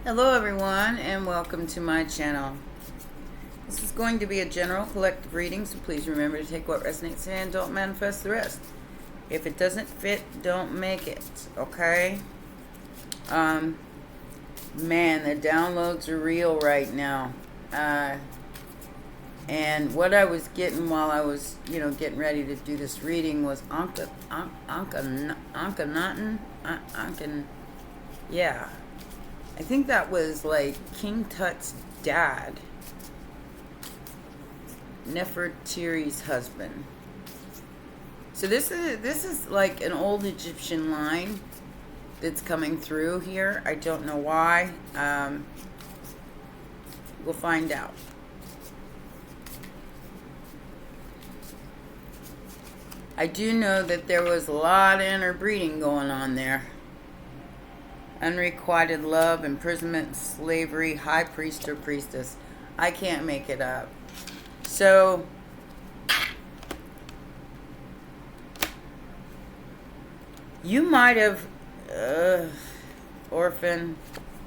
Hello everyone and welcome to my channel. This is going to be a general collective reading, so please remember to take what resonates and don't manifest the rest. If it doesn't fit, don't make it, okay? Man, the downloads are real right now. And what I was getting while I was, getting ready to do this reading was Akhenaten. Yeah. I think that was like King Tut's dad, Nefertiti's husband. So this is like an old Egyptian line that's coming through here. I don't know why. We'll find out. I do know that there was a lot of interbreeding going on there. Unrequited love, imprisonment, slavery, high priest or priestess. I can't make it up. So, you might have orphan,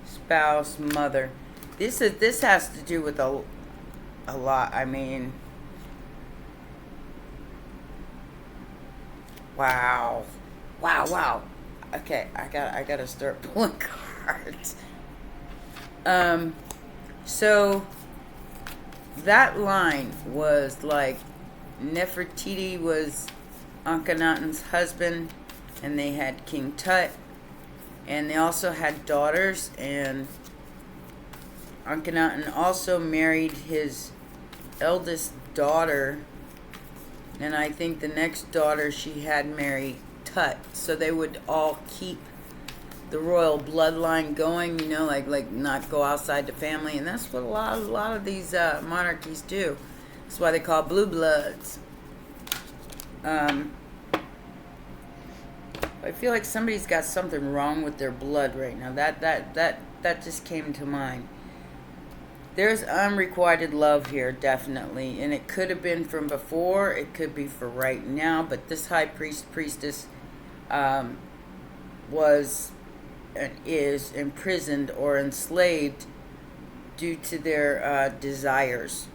spouse, mother. This has to do with a lot. I mean, wow. Okay, I gotta start pulling cards. So that line was like Nefertiti was Akhenaten's husband, and they had King Tut, and they also had daughters, and Akhenaten also married his eldest daughter, and I think the next daughter she had married Tut, so they would all keep the royal bloodline going, like not go outside the family, and that's what a lot of these monarchies do. That's why they call blue bloods. I feel like somebody's got something wrong with their blood right now. That just came to mind. There's unrequited love here, definitely, and it could have been from before. It could be for right now, but this high priestess was and is imprisoned or enslaved due to their desires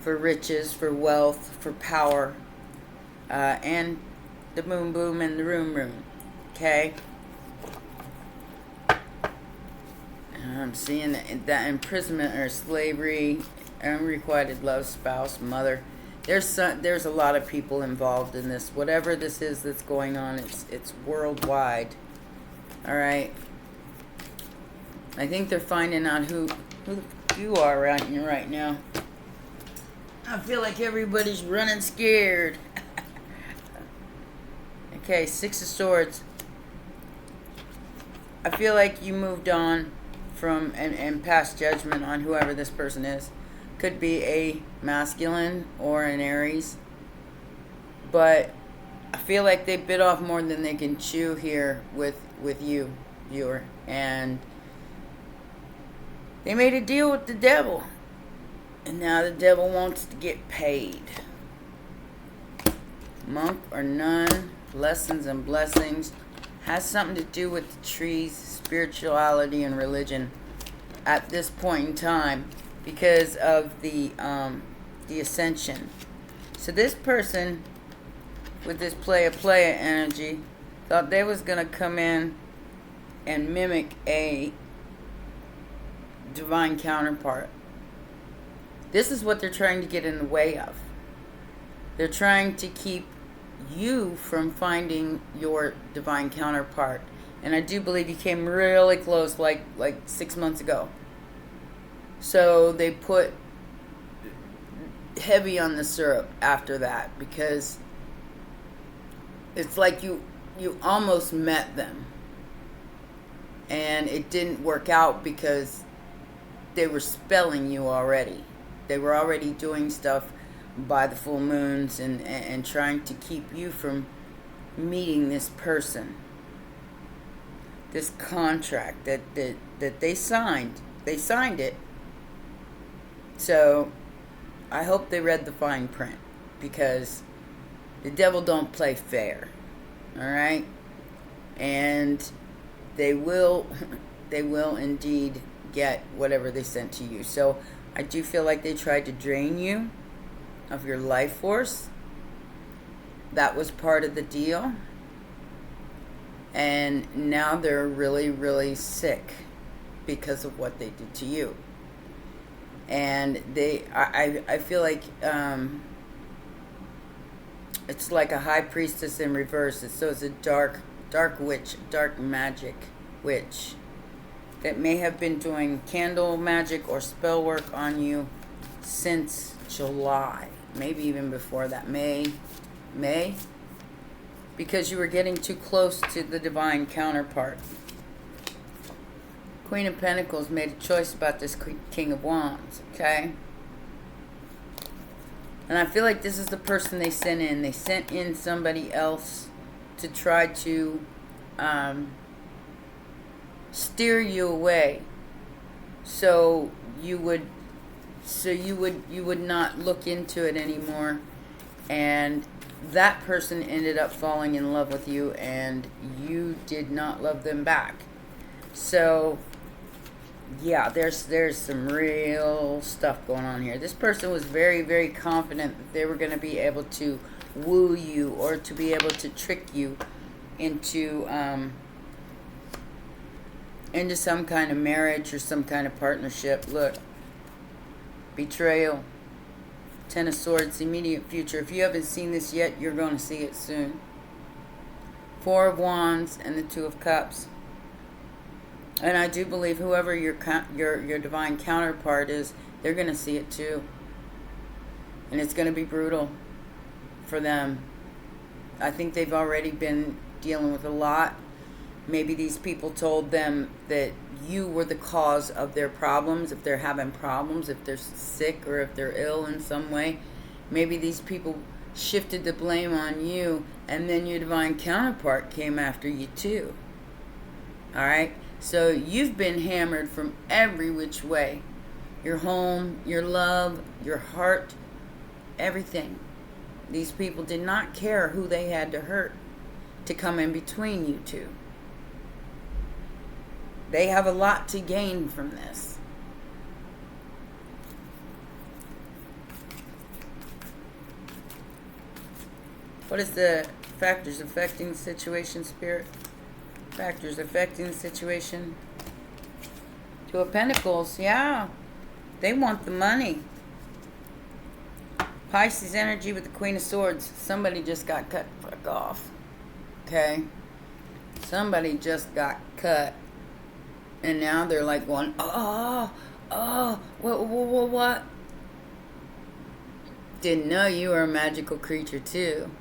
for riches, for wealth, for power, and the boom boom and the room. Okay. I'm seeing that imprisonment or slavery, unrequited love, spouse, mother. There's a lot of people involved in this. Whatever this is that's going on, it's worldwide. All right. I think they're finding out who you are right now. I feel like everybody's running scared. Okay, Six of Swords. I feel like you moved on from and passed judgment on whoever this person is. Could be a masculine or an Aries, but I feel like they bit off more than they can chew here with you, viewer, and they made a deal with the devil, and now the devil wants to get paid. Monk or nun, lessons and blessings, has something to do with the trees, spirituality, and religion at this point in time, because of the ascension. So this person with this playa energy thought they was gonna come in and mimic a divine counterpart. This is what they're trying to get in the way of. They're trying to keep you from finding your divine counterpart. And I do believe you came really close like 6 months ago. So they put heavy on the syrup after that, because it's like you almost met them and it didn't work out because they were spelling you already. They were already doing stuff by the full moons and trying to keep you from meeting this person. This contract that they signed. They signed it. So I hope they read the fine print, because the devil don't play fair. All right? And they will indeed get whatever they sent to you. So I do feel like they tried to drain you of your life force. That was part of the deal. And now they're really, really sick because of what they did to you. And I feel like it's like a high priestess in reverse. So it's a dark witch, dark magic witch that may have been doing candle magic or spell work on you since July, maybe even before that. May, because you were getting too close to the divine counterpart. Queen of Pentacles made a choice about this King of Wands, okay? And I feel like this is the person they sent in. They sent in somebody else to try to steer you away, so you would not look into it anymore. And that person ended up falling in love with you, and you did not love them back. So yeah, there's some real stuff going on here. This person was very, very confident that they were going to be able to woo you, or to be able to trick you into some kind of marriage or some kind of partnership. Look, betrayal, Ten of Swords, immediate future. If you haven't seen this yet, you're going to see it soon. Four of Wands and the Two of Cups. And I do believe whoever your divine counterpart is, they're going to see it too. And it's going to be brutal for them. I think they've already been dealing with a lot. Maybe these people told them that you were the cause of their problems. If they're having problems, if they're sick, or if they're ill in some way, maybe these people shifted the blame on you, and then your divine counterpart came after you too. Alright? So you've been hammered from every which way. Your home, your love, your heart, everything. These people did not care who they had to hurt to come in between you two. They have a lot to gain from this. What is the factors affecting the situation, Spirit? Factors affecting the situation. Two of Pentacles, yeah. They want the money. Pisces energy with the Queen of Swords. Somebody just got cut. Fuck off. Okay? Somebody just got cut. And now they're like going, what? Didn't know you were a magical creature too.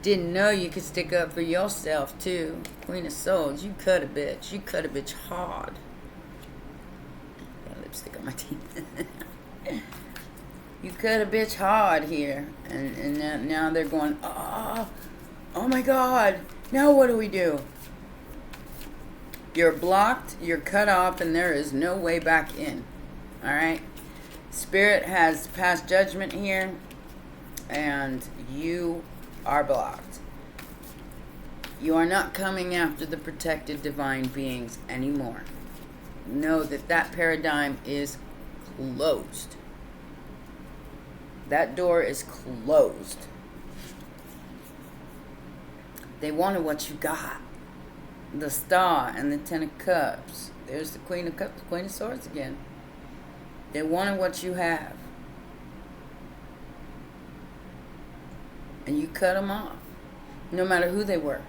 Didn't know you could stick up for yourself too. Queen of Swords, you cut a bitch. You cut a bitch hard. Got lipstick on my teeth. You cut a bitch hard here. And now they're going, oh my God. Now what do we do? You're blocked, you're cut off, and there is no way back in. Alright? Spirit has passed judgment here, and you are blocked. You are not coming after the protected divine beings anymore. Know that that paradigm is closed. That door is closed. They wanted what you got. The Star and the Ten of Cups. There's the Queen of Cups, the Queen of Swords again. They wanted what you have. And you cut them off. No matter who they were.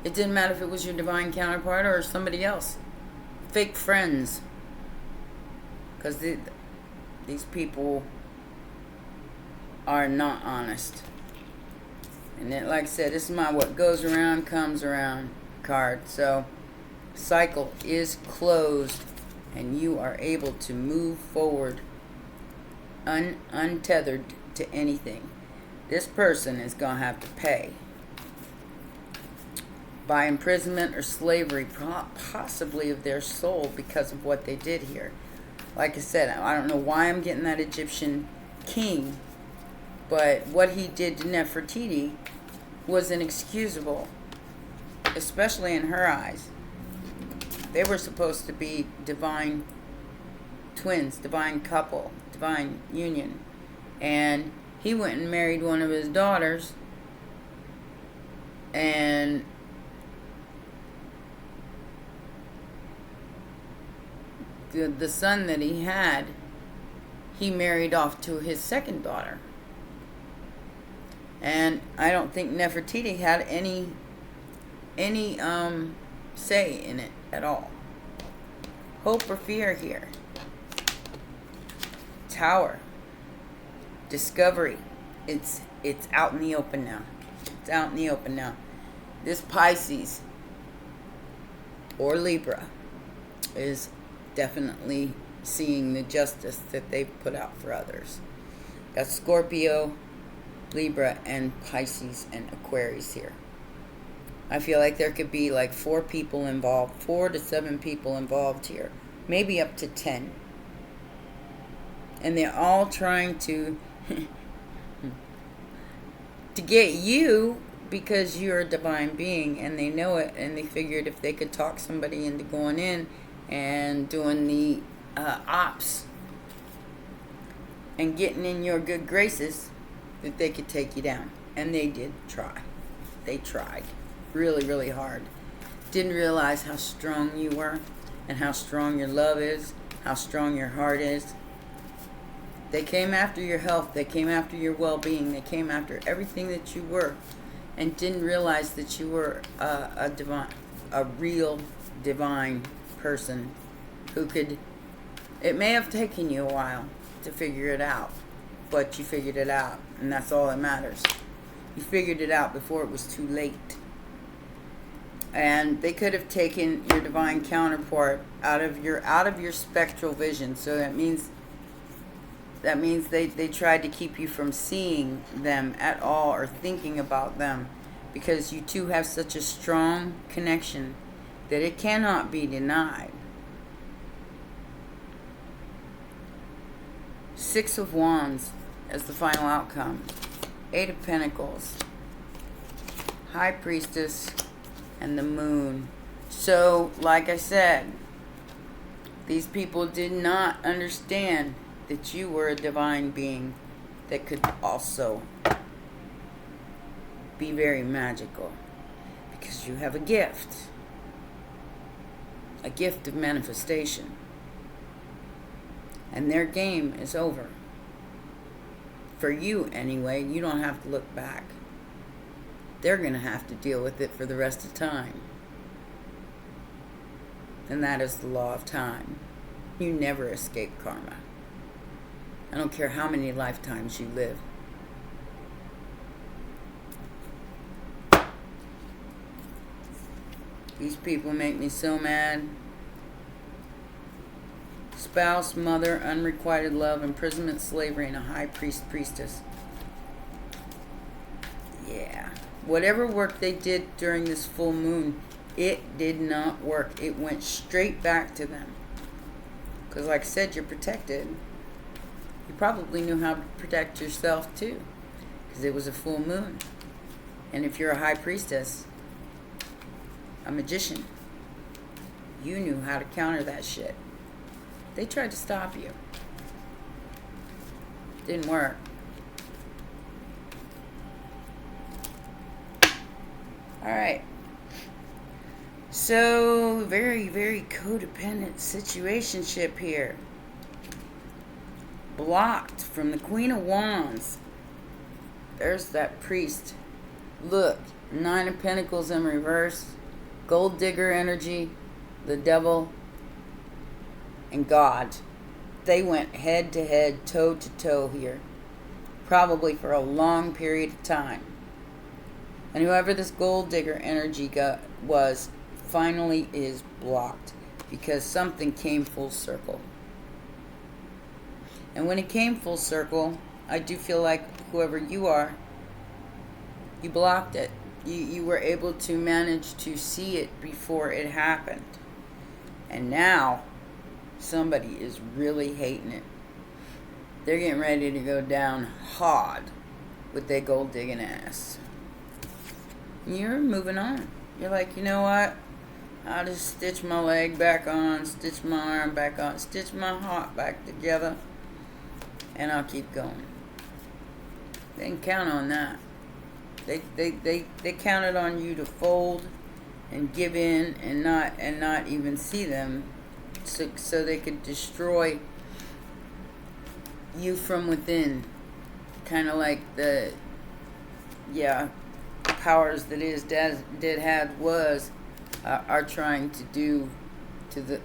It didn't matter if it was your divine counterpart or somebody else. Fake friends. Because these people are not honest. And then, like I said, this is my what goes around comes around card. So cycle is closed, and you are able to move forward untethered to anything. This person is going to have to pay by imprisonment or slavery, possibly of their soul, because of what they did here. Like I said, I don't know why I'm getting that Egyptian king, but what he did to Nefertiti was inexcusable. especially in her eyes. They were supposed to be divine twins, divine couple, divine union. And he went and married one of his daughters, and the son that he had, he married off to his second daughter. And I don't think Nefertiti had any say in it at all. Hope or fear here. Tower. Discovery. It's out in the open now. It's out in the open now. This Pisces or Libra is definitely seeing the justice that they've put out for others. Got Scorpio, Libra, and Pisces and Aquarius here. I feel like there could be like 4 people involved, 4 to 7 people involved here, maybe up to 10. And they're all trying to get you because you're a divine being, and they know it, and they figured if they could talk somebody into going in and doing the ops and getting in your good graces, that they could take you down. And they did try. They tried really, really hard. Didn't realize how strong you were and how strong your love is, how strong your heart is. They came after your health. They came after your well-being. They came after everything that you were, and didn't realize that you were a real divine person who could. It may have taken you a while to figure it out, but you figured it out, and that's all that matters. You figured it out before it was too late. And they could have taken your divine counterpart out of your spectral vision. So that means they tried to keep you from seeing them at all or thinking about them, because you two have such a strong connection that it cannot be denied. 6 of Wands as the final outcome. 8 of Pentacles, High Priestess, and the Moon. So, like I said, these people did not understand that you were a divine being that could also be very magical, because you have a gift of manifestation. And their game is over. For you, anyway. You don't have to look back. They're going to have to deal with it for the rest of time. And that is the law of time. You never escape karma. I don't care how many lifetimes you live. These people make me so mad. Spouse, mother, unrequited love, imprisonment, slavery, and a high priestess. Yeah. Whatever work they did during this full moon, it did not work. It went straight back to them. Because like I said, you're protected. You probably knew how to protect yourself too, because it was a full moon. And if you're a high priestess, a magician, you knew how to counter that shit. They tried to stop you. Didn't work. Alright. So, very, very codependent situationship here. Blocked from the Queen of Wands. There's that priest. Look, 9 of Pentacles in reverse. Gold digger energy. The devil. And God. They went head to head, toe to toe here. Probably for a long period of time. And whoever this gold digger energy was, finally is blocked. Because something came full circle. And when it came full circle, I do feel like whoever you are, you blocked it. You were able to manage to see it before it happened. And now, somebody is really hating it. They're getting ready to go down hard with their gold digging ass. You're moving on. You're like, you know what? I'll just stitch my leg back on, stitch my arm back on, stitch my heart back together, and I'll keep going. They can count on that. They counted on you to fold and give in and not even see them, so they could destroy you from within. Kind of like the powers that is did had was are trying to do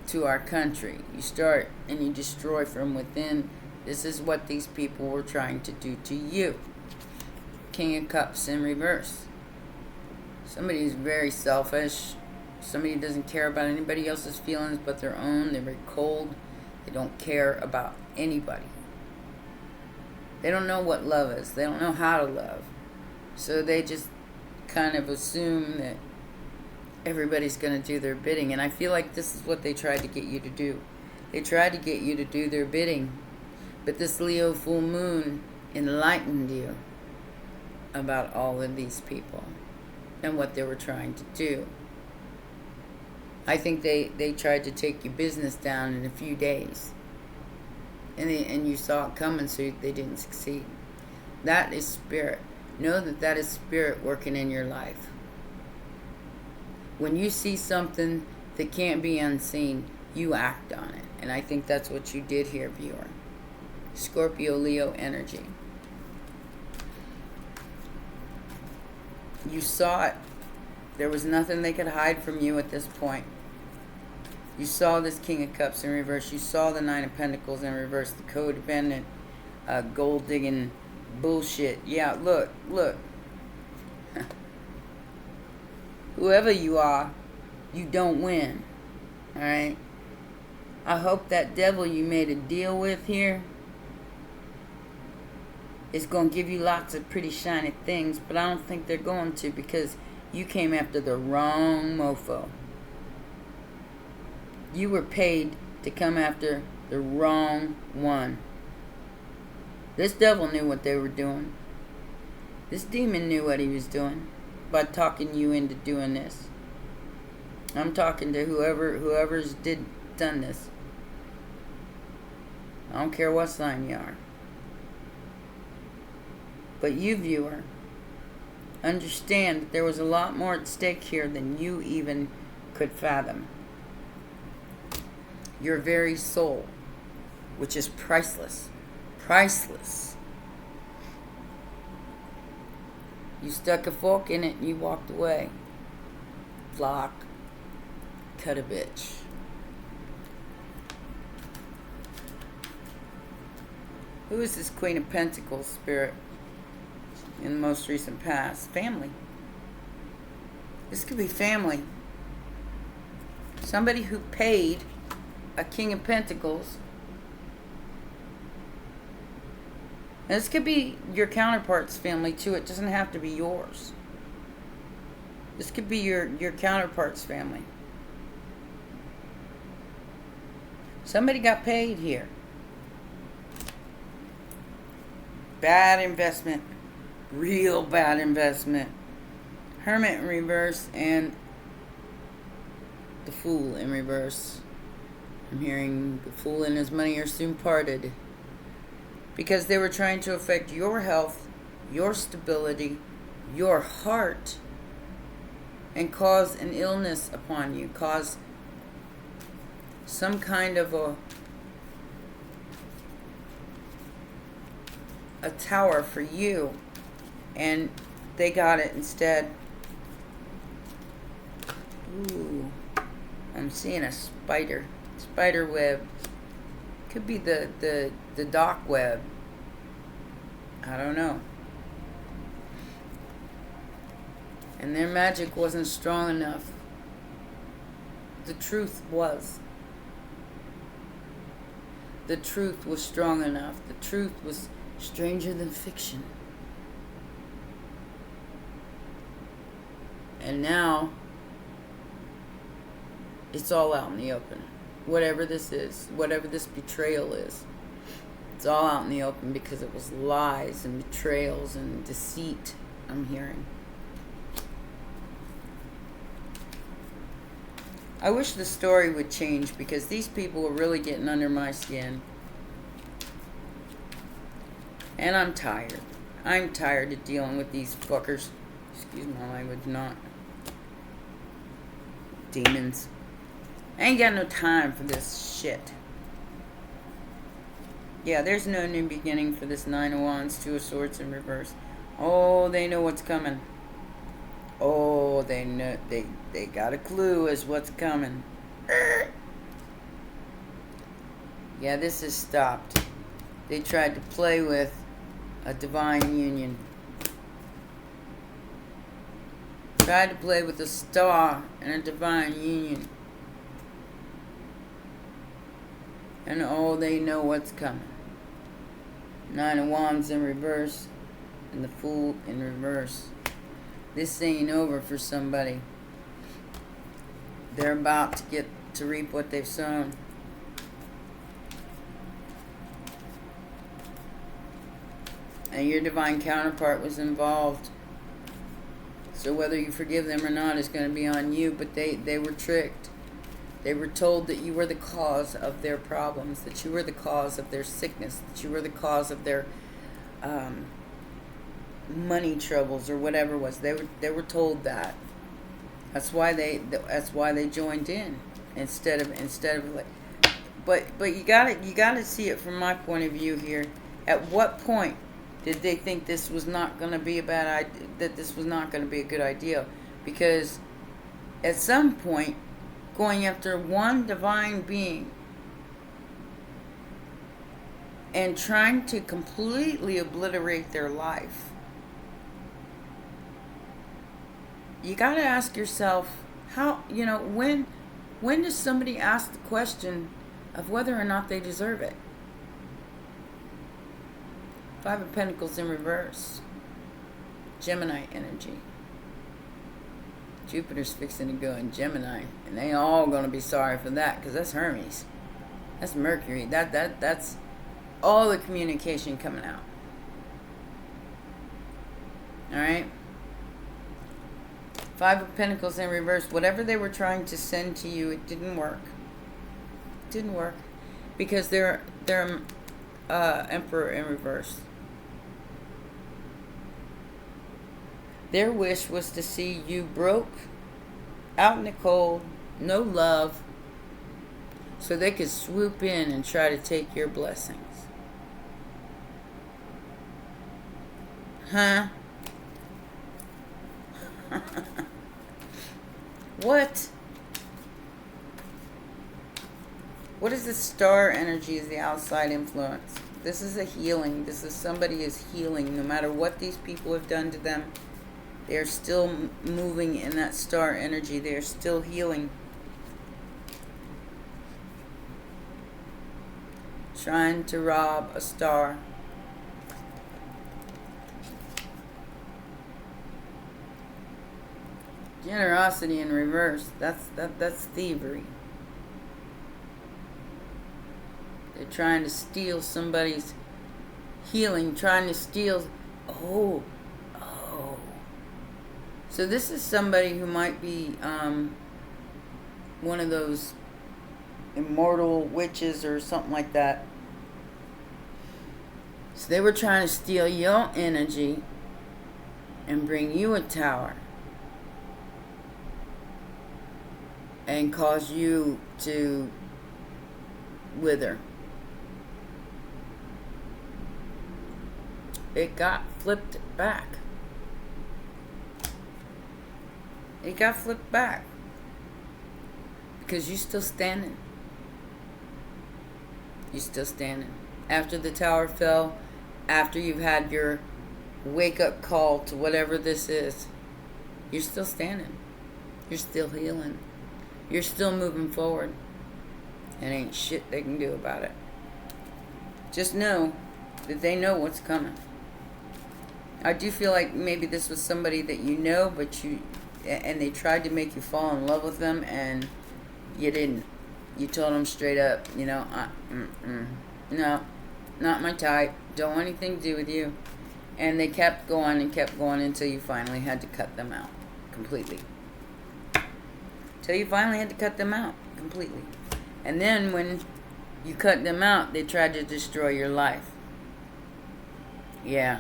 to our country. You start and you destroy from within. This is what these people were trying to do to you. King of Cups in reverse. Somebody who's very selfish. Somebody who doesn't care about anybody else's feelings but their own. They're very cold. They don't care about anybody. They don't know what love is. They don't know how to love. So they just kind of assume that everybody's going to do their bidding. And I feel like this is what they tried to get you to do. They tried to get you to do their bidding. But this Leo full moon enlightened you about all of these people and what they were trying to do. I think they tried to take your business down in a few days. And you saw it coming, so they didn't succeed. That is spirit. Know that is spirit working in your life. When you see something that can't be unseen, you act on it. And I think that's what you did here, viewer. Scorpio, Leo energy. You saw it. There was nothing they could hide from you at this point. You saw this King of Cups in reverse. You saw the Nine of Pentacles in reverse. The codependent, gold digging bullshit. Yeah, look. Whoever you are, you don't win. Alright? I hope that devil you made a deal with here is going to give you lots of pretty shiny things, but I don't think they're going to, because you came after the wrong mofo. You were paid to come after the wrong one. This devil knew what they were doing. This demon knew what he was doing by talking you into doing this. I'm talking to whoever's done this. I don't care what sign you are. But you, viewer, understand that there was a lot more at stake here than you even could fathom. Your very soul, which is priceless. Priceless. You stuck a fork in it and you walked away. Flock. Cut a bitch. Who is this Queen of Pentacles spirit in the most recent past? Family. This could be family. Somebody who paid a King of Pentacles. And this could be your counterpart's family too. It doesn't have to be yours. This could be your counterpart's family. Somebody got paid here. Bad investment. Real bad investment. Hermit in reverse and the Fool in reverse. I'm hearing the fool and his money are soon parted. Because they were trying to affect your health, your stability, your heart, and cause an illness upon you. Cause some kind of a tower for you. And they got it instead. Ooh. I'm seeing a spider. Spider web. Could be the dock web. I don't know. And their magic wasn't strong enough. The truth was. The truth was strong enough. The truth was stranger than fiction. And now it's all out in the open. Whatever this is, whatever this betrayal is, it's all out in the open because it was lies and betrayals and deceit I'm hearing. I wish the story would change because these people are really getting under my skin. And I'm tired. I'm tired of dealing with these fuckers. Excuse my language, not demons. I ain't got no time for this shit. Yeah, there's no new beginning for this Nine of Wands, Two of Swords in reverse. Oh, they know what's coming. Oh, they know, they got a clue as what's coming. Yeah, this has stopped. They tried to play with a divine union. Tried to play with a star and a divine union. And oh, they know what's coming. Nine of Wands in reverse and the Fool in reverse. This ain't over for somebody. They're about to get to reap what they've sown. And your divine counterpart was involved. So whether you forgive them or not is going to be on you. But they were tricked. They were told that you were the cause of their problems, that you were the cause of their sickness, that you were the cause of their money troubles or whatever it was. They were told that. That's why they joined in instead of like. But you gotta see it from my point of view here. At what point did they think this was not going to be a bad idea? That this was not going to be a good idea? Because at some point, going after one divine being and trying to completely obliterate their life, you got to ask yourself, how, when does somebody ask the question of whether or not they deserve it? Five of Pentacles in reverse. Gemini energy. Jupiter's fixing to go in Gemini, and they all gonna be sorry for that, because that's Hermes, that's Mercury. That's all the communication coming out. All right. Five of Pentacles in reverse. Whatever they were trying to send to you, it didn't work. It didn't work because they're Emperor in reverse. Their wish was to see you broke, out in the cold, no love, so they could swoop in and try to take your blessings. Huh? What? What is the star energy as the outside influence? This is a healing. This is somebody is healing. No matter what these people have done to them, they're still moving in that star energy. They're still healing. Trying to rob a star. Generosity in reverse. That's thievery. They're trying to steal somebody's healing. Trying to steal. Oh. So this is somebody who might be one of those immortal witches or something like that. So they were trying to steal your energy and bring you a tower and cause you to wither. It got flipped back. It got flipped back because you're still standing. You're still standing. After the tower fell, after you've had your wake-up call to whatever this is, you're still standing. You're still healing. You're still moving forward. And ain't shit they can do about it. Just know that they know what's coming. I do feel like maybe this was somebody that you know, and they tried to make you fall in love with them, and you didn't. You told them straight up, no, not my type. Don't want anything to do with you. And they kept going until you finally had to cut them out completely. Till you finally had to cut them out completely. And then when you cut them out, they tried to destroy your life. Yeah.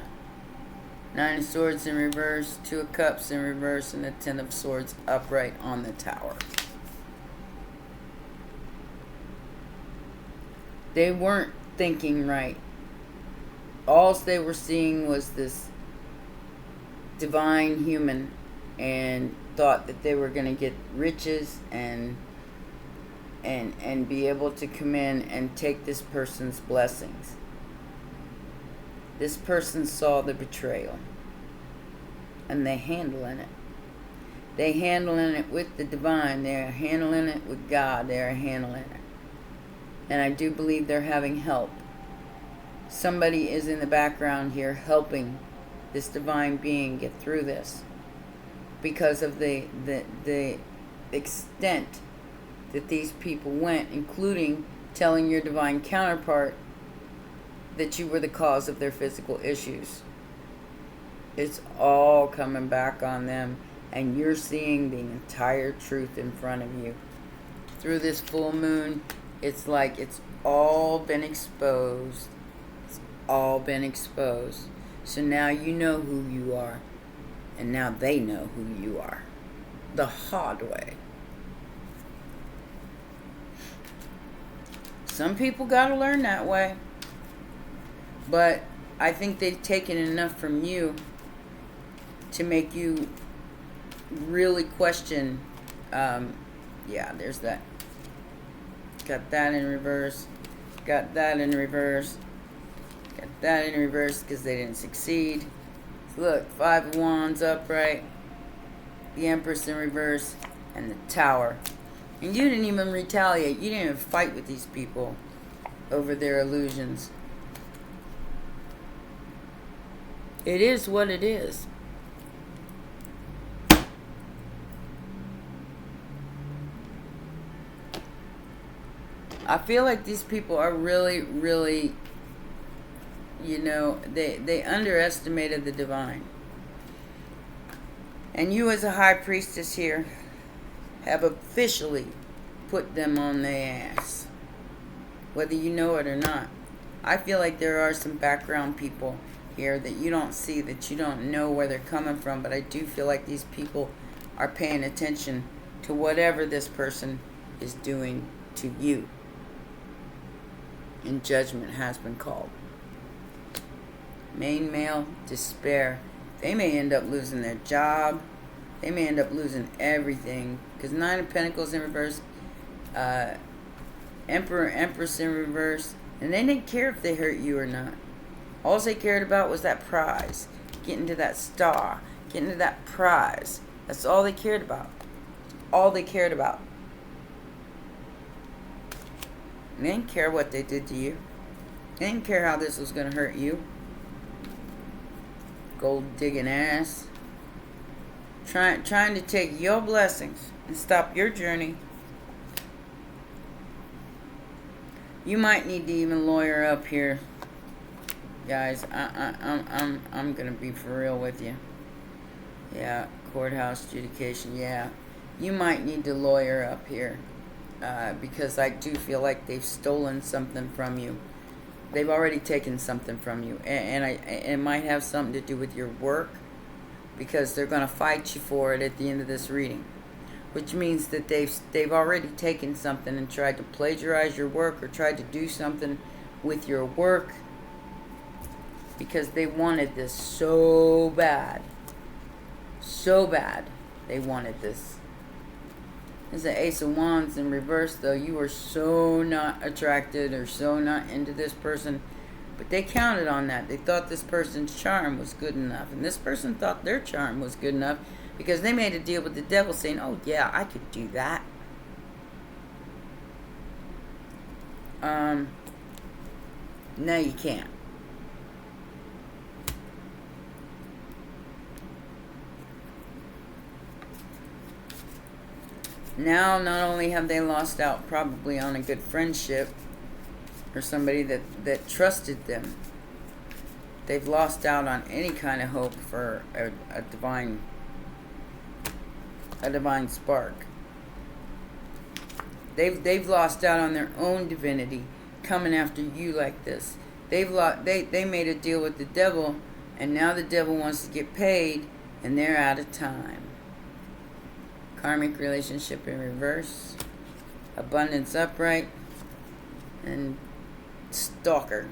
9 of Swords in reverse, 2 of Cups in reverse, and the 10 of Swords upright on the Tower. They weren't thinking right. All they were seeing was this divine human and thought that they were going to get riches and be able to come in and take this person's blessings. This person saw the betrayal, and they handling it. They handling it with the divine. They're handling it with God. They're handling it. And I do believe they're having help. Somebody is in the background here helping this divine being get through this, because of the extent that these people went, including telling your divine counterpart that you were the cause of their physical issues. It's all coming back on them, and you're seeing the entire truth in front of you. Through this full moon, it's like it's all been exposed. It's all been exposed. So now you know who you are, and now they know who you are. The hard way. Some people gotta learn that way. But I think they've taken enough from you to make you really question. Yeah, there's that. Got that in reverse. Got that in reverse. Got that in reverse because they didn't succeed. So look, 5 of Wands upright. The Empress in reverse. And the Tower. And you didn't even retaliate. You didn't even fight with these people over their illusions. It is what it is. I feel like these people are really, really, you know, they underestimated the divine. And you as a high priestess here have officially put them on their ass, whether you know it or not. I feel like there are some background people here that you don't see, that you don't know where they're coming from, but I do feel like these people are paying attention to whatever this person is doing to you. And judgment has been called. Main male, despair. They may end up losing their job. They may end up losing everything. Because 9 of Pentacles in reverse. Emperor, Empress in reverse. And they didn't care if they hurt you or not. All they cared about was that prize. Getting to that star. Getting to that prize. That's all they cared about. All they cared about. They didn't care what they did to you. They didn't care how this was going to hurt you. Gold digging ass. Trying to take your blessings and stop your journey. You might need to even lawyer up here, guys. I'm gonna be for real with you. Yeah, courthouse adjudication. Yeah, you might need to lawyer up here, because I do feel like they've stolen something from you. They've already taken something from you, and it might have something to do with your work, because they're gonna fight you for it at the end of this reading. Which means that they've already taken something and tried to plagiarize your work, or tried to do something with your work, because they wanted this so bad. So bad they wanted this. There's the Ace of Wands in reverse, though. You are so not attracted or so not into this person. But they counted on that. They thought this person's charm was good enough. And this person thought their charm was good enough, because they made a deal with the devil saying, oh yeah, I could do that. No, you can't. Now, not only have they lost out probably on a good friendship or somebody that trusted them, they've lost out on any kind of hope for a divine spark. They've lost out on their own divinity, coming after you like this. They made a deal with the devil, and now the devil wants to get paid, and they're out of time. Karmic relationship in reverse, abundance upright, and stalker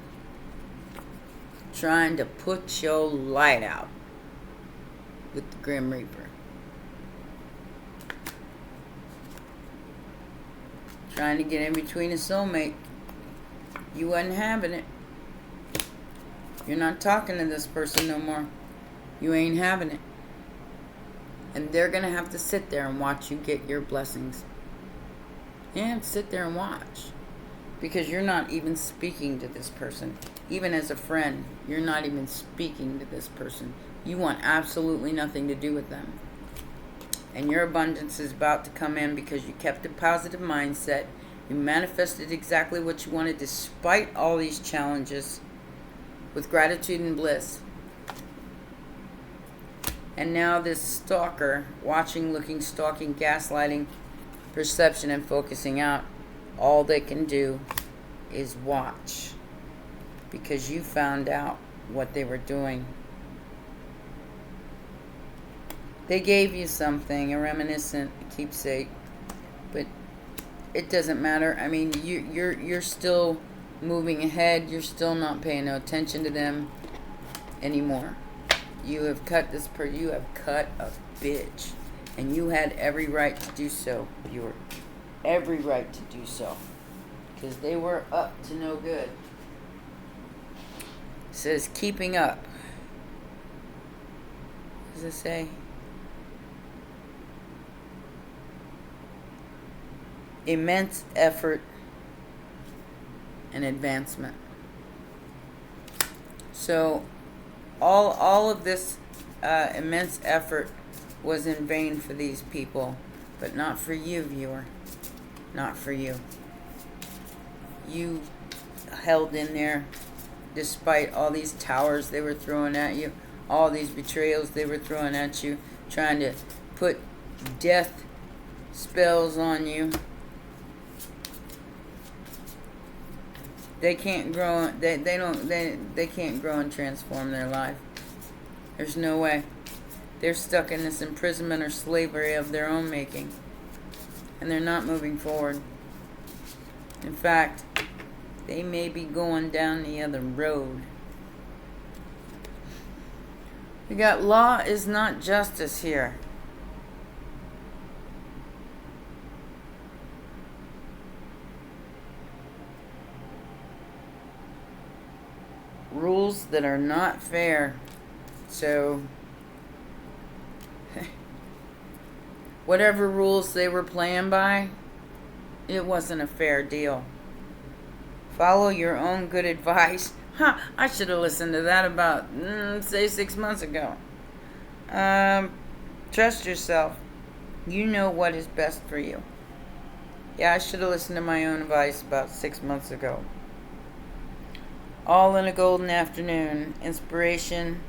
trying to put your light out with the Grim Reaper. Trying to get in between a soulmate. You wasn't having it. You're not talking to this person no more. You ain't having it. And they're going to have to sit there and watch you get your blessings. Yeah, sit there and watch. Because you're not even speaking to this person. Even as a friend, you're not even speaking to this person. You want absolutely nothing to do with them. And your abundance is about to come in because you kept a positive mindset. You manifested exactly what you wanted despite all these challenges with gratitude and bliss. And now this stalker, watching, looking, stalking, gaslighting, perception, and focusing out, all they can do is watch. Because you found out what they were doing. They gave you something, a reminiscent, a keepsake, but it doesn't matter. I mean, you're still moving ahead. You're still not paying no attention to them anymore. You have cut you have cut a bitch, and you had every right to do so. Every right to do so, because they were up to no good. It says keeping up. What does it say? Immense effort and advancement. So all of this immense effort was in vain for these people, but not for you, viewer. Not for you. You held in there despite all these towers they were throwing at you, all these betrayals they were throwing at you, trying to put death spells on you. They can't grow. They can't grow and transform their life. There's no way. They're stuck in this imprisonment or slavery of their own making, and they're not moving forward. In fact, they may be going down the other road. We got law is not justice here. Rules that are not fair. So whatever rules they were playing by, it wasn't a fair deal. Follow your own good advice. I should have listened to that about, say, 6 months ago. Trust yourself. You know what is best for you. Yeah, I should have listened to my own advice about 6 months ago. All in a golden afternoon. Inspiration,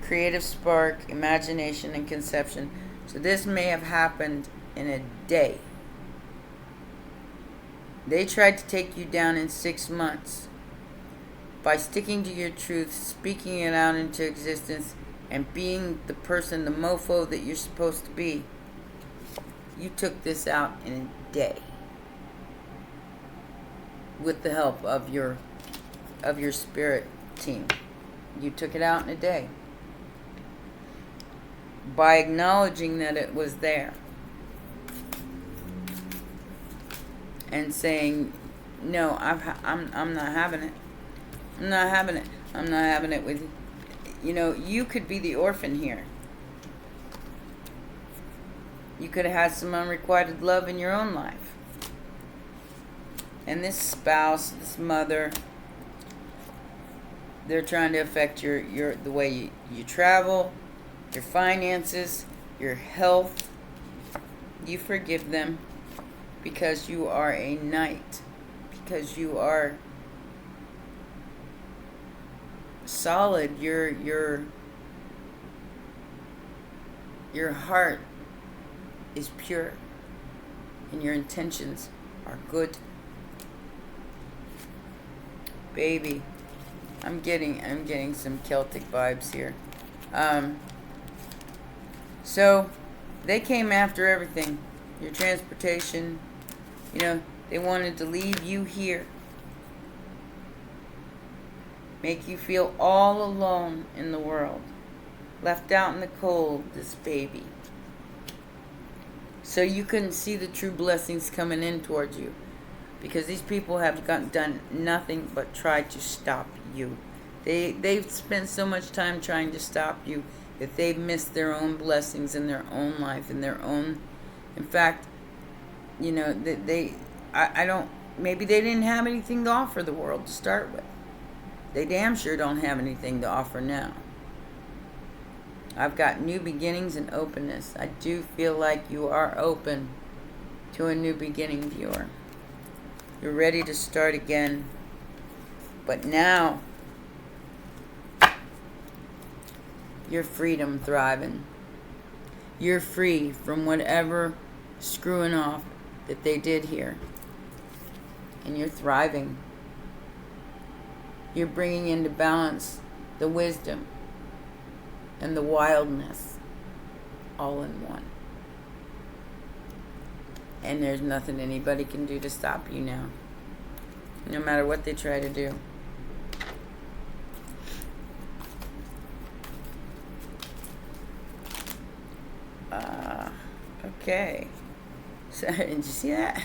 creative spark, imagination, and conception. So this may have happened in a day. They tried to take you down in 6 months by sticking to your truth, speaking it out into existence, and being the person, the mofo that you're supposed to be. You took this out in a day with the help of your spirit team. You took it out in a day by acknowledging that it was there and saying, no, I'm not having it. I'm not having it. I'm not having it with you. You could be the orphan here. You could have had some unrequited love in your own life. And this spouse, this mother, they're trying to affect the way you travel, your finances, your health. You forgive them because you are a knight, because you are solid. Your heart is pure. and your intentions are good. Baby, I'm getting some Celtic vibes here. So they came after everything. Your transportation, they wanted to leave you here. Make you feel all alone in the world. Left out in the cold, this baby. So you couldn't see the true blessings coming in towards you. Because these people have done nothing but try to stop you. They've spent so much time trying to stop you that they've missed their own blessings in their own life, in their own... In fact, maybe they didn't have anything to offer the world to start with. They damn sure don't have anything to offer now. I've got new beginnings and openness. I do feel like you are open to a new beginning, viewer. You're ready to start again. But now, your freedom thriving. You're free from whatever screwing off that they did here. And you're thriving. You're bringing into balance the wisdom and the wildness all in one. And there's nothing anybody can do to stop you now. No matter what they try to do. Okay. So, did you see that?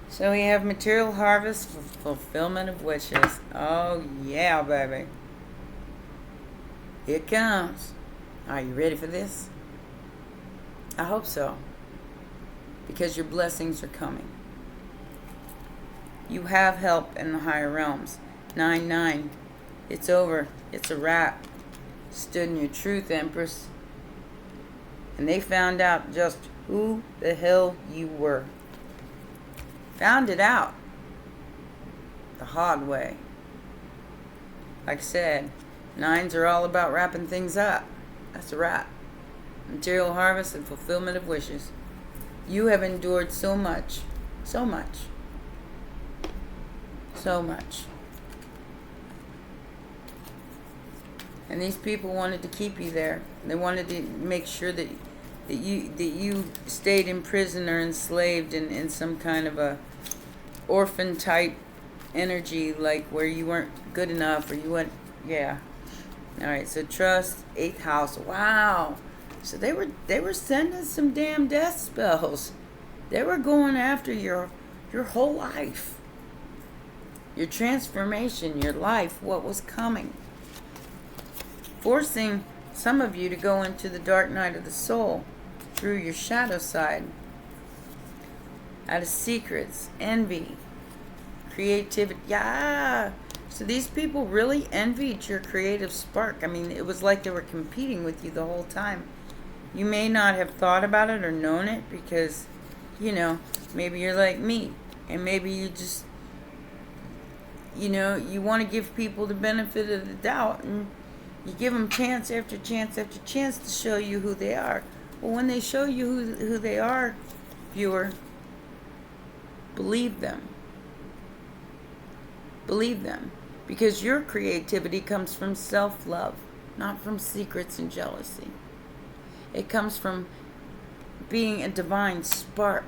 So we have material harvest for fulfillment of wishes. Oh yeah, baby. Here it comes. Are you ready for this? I hope so. Because your blessings are coming. You have help in the higher realms. 9-9. It's over. It's a wrap. Stood in your truth, Empress. And they found out just who the hell you were. Found it out. The hard way. Like I said, 9s are all about wrapping things up. That's a wrap. Material harvest and fulfillment of wishes. You have endured so much. So much. So much. And these people wanted to keep you there. They wanted to make sure that you stayed in prison or enslaved in some kind of a orphan type energy, like where you weren't good enough or you weren't... Yeah. Alright, so trust, 8th house. Wow. So they were sending some damn death spells. They were going after your whole life. Your transformation, your life, what was coming. Forcing some of you to go into the dark night of the soul through your shadow side. Out of secrets, envy, creativity. Yeah. So these people really envied your creative spark. I mean, it was like they were competing with you the whole time. You may not have thought about it or known it because, maybe you're like me. And maybe you just, you want to give people the benefit of the doubt. And you give them chance after chance after chance to show you who they are. Well, when they show you who they are, viewer, believe them. Believe them. Because your creativity comes from self-love, not from secrets and jealousy. It comes from being a divine spark.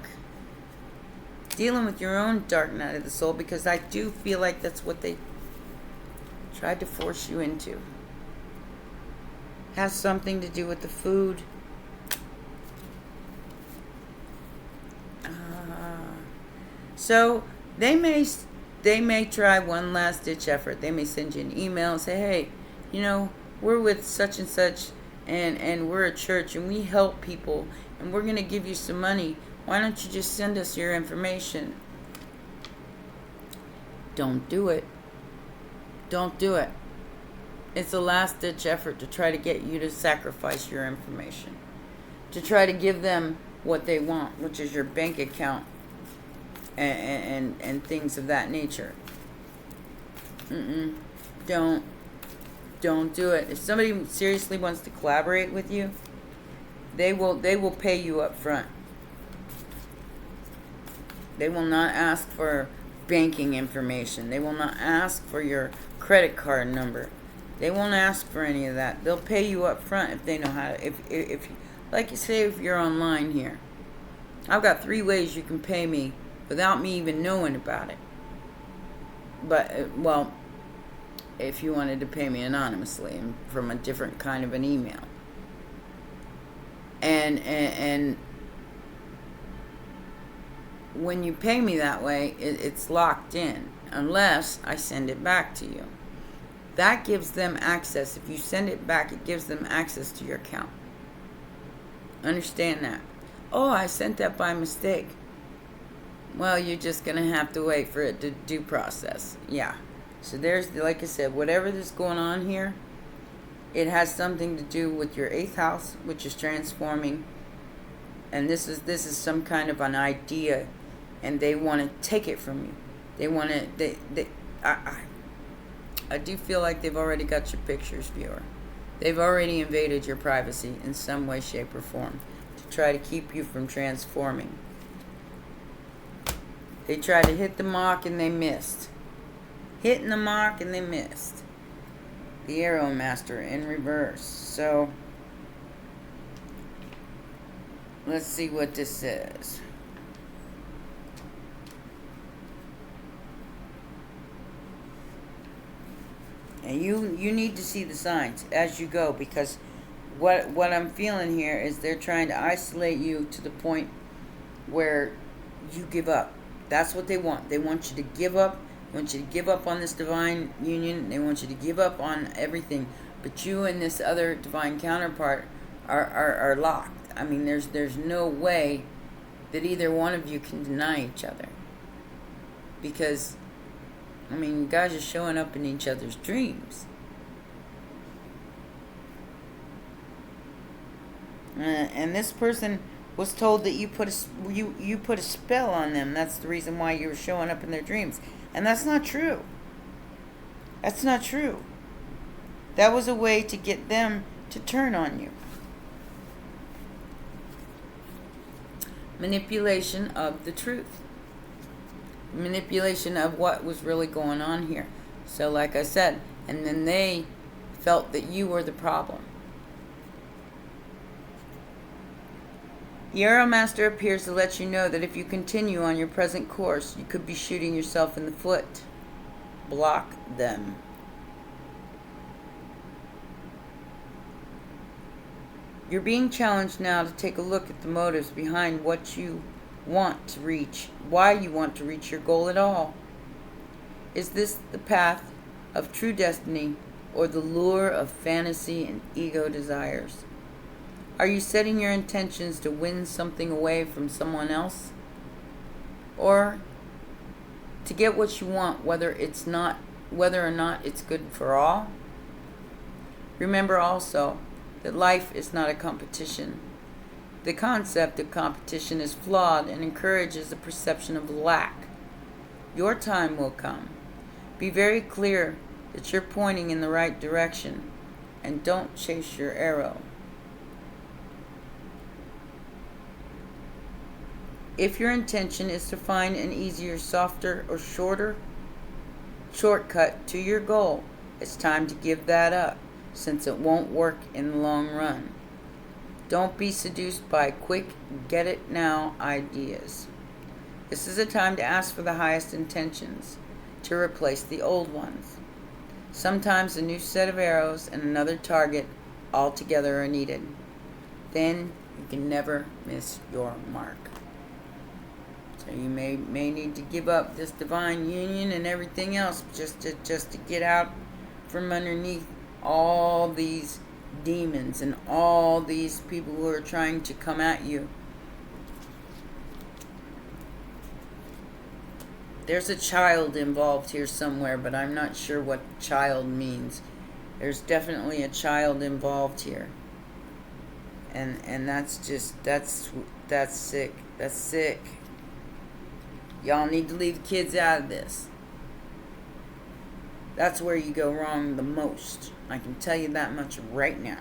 Dealing with your own dark night of the soul, because I do feel like that's what they tried to force you into. Has something to do with the food. So they may try one last ditch effort. They may send you an email and say, hey, we're with such and such and we're a church and we help people and we're going to give you some money. Why don't you just send us your information? Don't do it. Don't do it. It's a last ditch effort to try to get you to sacrifice your information. To try to give them what they want, which is your bank account and things of that nature. Don't do it. If somebody seriously wants to collaborate with you, they will pay you up front. They will not ask for banking information. They will not ask for your credit card number. They won't ask for any of that. They'll pay you up front if they know how to. If like you say, if you're online here, I've got 3 ways you can pay me without me even knowing about it. But well, if you wanted to pay me anonymously and from a different kind of an email, and when you pay me that way, it's locked in unless I send it back to you. That gives them access. If you send it back, it gives them access to your account. Understand that. Oh, I sent that by mistake. Well, you're just going to have to wait for it to due process. Yeah. So there's, like I said, whatever is going on here, it has something to do with your 8th house, which is transforming. And this is some kind of an idea, and they want to take it from you. They want to, I do feel like they've already got your pictures, viewer. They've already invaded your privacy in some way, shape, or form to try to keep you from transforming. They tried to hit the mark and they missed. Hitting the mark and they missed. The Arrow Master in reverse. So, let's see what this says. And you need to see the signs as you go, because what I'm feeling here is they're trying to isolate you to the point where you give up. That's what they want. They want you to give up. They want you to give up on this divine union. They want you to give up on everything. But you and this other divine counterpart are locked. I mean, there's no way that either one of you can deny each other. Because, I mean, you guys are showing up in each other's dreams. And this person was told that you put a spell on them. That's the reason why you were showing up in their dreams. And that's not true. That's not true. That was a way to get them to turn on you. Manipulation of the truth. Manipulation of what was really going on here. So like I said, and then they felt that you were the problem. The Arrow Master appears to let you know that if you continue on your present course, you could be shooting yourself in the foot. Block them. You're being challenged now to take a look at the motives behind what you want to reach, why you want to reach your goal at all. Is this the path of true destiny or the lure of fantasy and ego desires? Are you setting your intentions to win something away from someone else? Or to get what you want, whether or not it's good for all? Remember also that life is not a competition. The concept of competition is flawed and encourages a perception of lack. Your time will come. Be very clear that you're pointing in the right direction, and don't chase your arrow. If your intention is to find an easier, softer, or shorter shortcut to your goal, it's time to give that up, since it won't work in the long run. Don't be seduced by quick, get-it-now ideas. This is a time to ask for the highest intentions, to replace the old ones. Sometimes a new set of arrows and another target altogether are needed. Then you can never miss your mark. So you may need to give up this divine union and everything else just to get out from underneath all these demons and all these people who are trying to come at you. There's a child involved here somewhere, but I'm not sure what child means. There's definitely a child involved here. And that's sick. That's sick. Y'all need to leave the kids out of this. That's where you go wrong the most. I can tell you that much right now.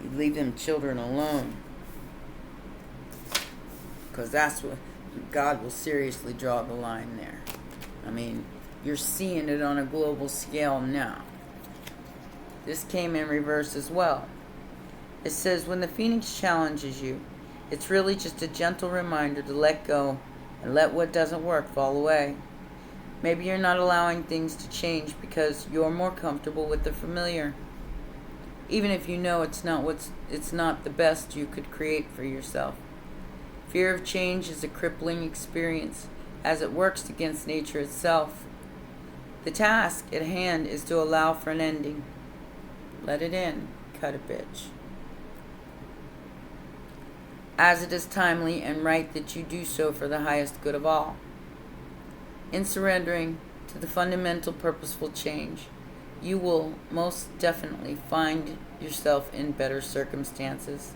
You leave them children alone. Because God will seriously draw the line there. I mean, you're seeing it on a global scale now. This came in reverse as well. It says, when the Phoenix challenges you, it's really just a gentle reminder to let go and let what doesn't work fall away. Maybe you're not allowing things to change because you're more comfortable with the familiar. Even if you know it's not the best you could create for yourself. Fear of change is a crippling experience as it works against nature itself. The task at hand is to allow for an ending. Let it in, cut a bitch. As it is timely and right that you do so for the highest good of all. In surrendering to the fundamental purposeful change, you will most definitely find yourself in better circumstances.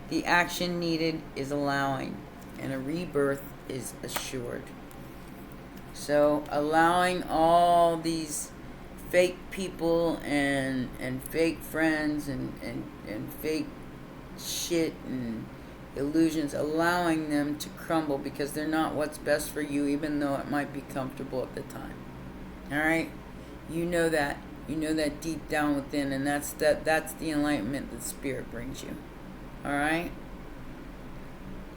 The action needed is allowing, and a rebirth is assured. So allowing all these fake people and fake friends and fake shit and illusions, allowing them to crumble because they're not what's best for you, even though it might be comfortable at the time. Alright? You know that. You know that deep down within, and that's the enlightenment that Spirit brings you. Alright?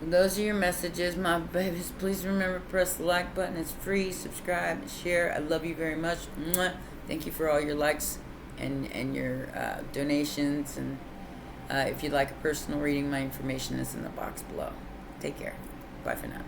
Those are your messages, my babies. Please remember, press the like button. It's free. Subscribe and share. I love you very much. Mwah. Thank you for all your likes and your donations. And if you'd like a personal reading, my information is in the box below. Take care. Bye for now.